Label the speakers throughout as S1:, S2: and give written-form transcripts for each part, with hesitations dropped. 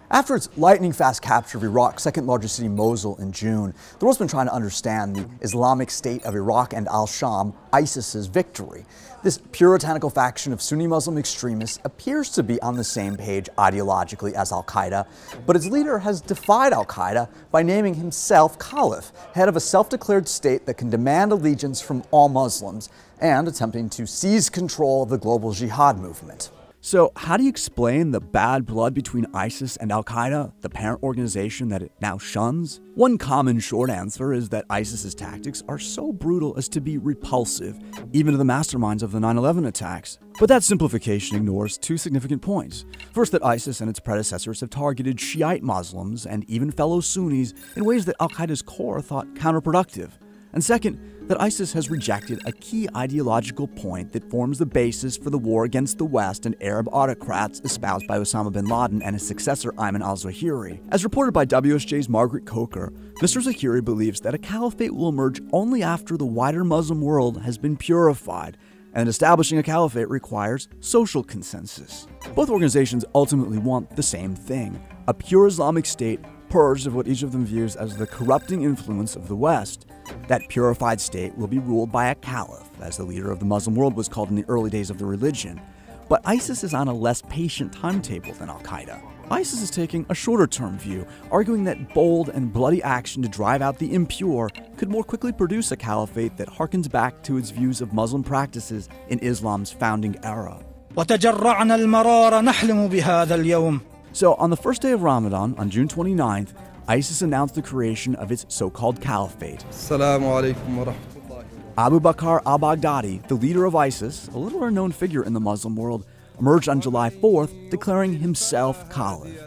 S1: After its lightning-fast capture of Iraq's second-largest city, Mosul, in June, the world's been trying to understand the Islamic State of Iraq and al-Sham, ISIS's victory. This puritanical faction of Sunni Muslim extremists appears to be on the same page ideologically as al-Qaida, but its leader has defied al-Qaida by naming himself caliph, head of a self-declared state that can demand allegiance from all Muslims, and attempting to seize control of the global jihad movement.
S2: So how do you explain the bad blood between ISIS and al-Qaida, the parent organization that it now shuns? One common short answer is that ISIS's tactics are so brutal as to be repulsive, even to the masterminds of the 9/11 attacks. But that simplification ignores two significant points. First, that ISIS and its predecessors have targeted Shiite Muslims and even fellow Sunnis in ways that al-Qaeda's core thought counterproductive. And second, that ISIS has rejected a key ideological point that forms the basis for the war against the West and Arab autocrats espoused by Osama bin Laden and his successor Ayman al-Zawahiri. As reported by WSJ's Margaret Coker, Mr. Zawahiri believes that a caliphate will emerge only after the wider Muslim world has been purified, and establishing a caliphate requires social consensus. Both organizations ultimately want the same thing: a pure Islamic state purged of what each of them views as the corrupting influence of the West. That purified state will be ruled by a caliph, as the leader of the Muslim world was called in the early days of the religion. But ISIS is on a less patient timetable than al-Qaeda. ISIS is taking a shorter-term view, arguing that bold and bloody action to drive out the impure could more quickly produce a caliphate that harkens back to its views of Muslim practices in Islam's founding era.
S3: وتجرعنا المرار نحلم بهذا اليوم.
S2: So on the first day of Ramadan, on June 29th, ISIS announced the creation of its so-called caliphate. Abu Bakr al-Baghdadi, the leader of ISIS, a little-known figure in the Muslim world, emerged on July 4th, declaring himself caliph.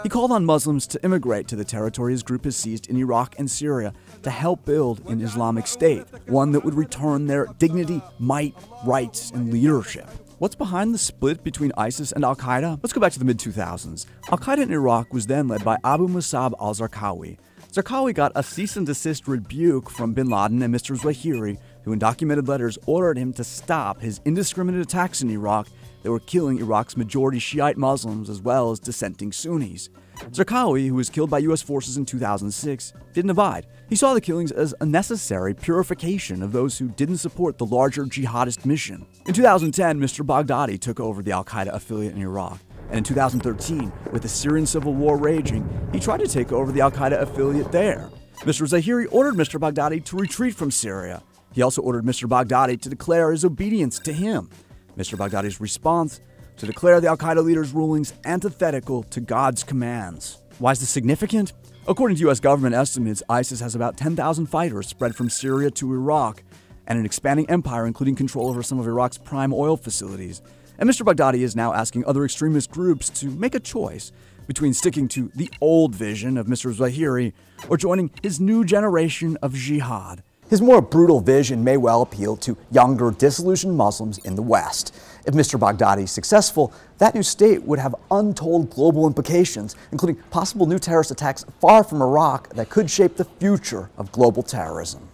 S2: He called on Muslims to immigrate to the territory his group has seized in Iraq and Syria to help build an Islamic state, one that would return their dignity, might, rights, and leadership. What's behind the split between ISIS and al-Qaeda? Let's go back to the mid-2000s. Al-Qaeda in Iraq was then led by Abu Musab al-Zarqawi. Zarqawi got a cease and desist rebuke from bin Laden and Mr. Zawahiri, who in documented letters ordered him to stop his indiscriminate attacks in Iraq that were killing Iraq's majority Shiite Muslims as well as dissenting Sunnis. Zarqawi, who was killed by U.S. forces in 2006, didn't abide. He saw the killings as a necessary purification of those who didn't support the larger jihadist mission. In 2010, Mr. Baghdadi took over the al-Qaeda affiliate in Iraq. And in 2013, with the Syrian civil war raging, he tried to take over the al-Qaeda affiliate there. Mr. Zawahiri ordered Mr. Baghdadi to retreat from Syria. He also ordered Mr. Baghdadi to declare his obedience to him. Mr. Baghdadi's response: to declare the al-Qaeda leader's rulings antithetical to God's commands. Why is this significant? According to U.S. government estimates, ISIS has about 10,000 fighters spread from Syria to Iraq, and an expanding empire including control over some of Iraq's prime oil facilities. And Mr. Baghdadi is now asking other extremist groups to make a choice between sticking to the old vision of Mr. Zawahiri or joining his new generation of jihad.
S1: His more brutal vision may well appeal to younger, disillusioned Muslims in the West. If Mr. Baghdadi is successful, that new state would have untold global implications, including possible new terrorist attacks far from Iraq that could shape the future of global terrorism.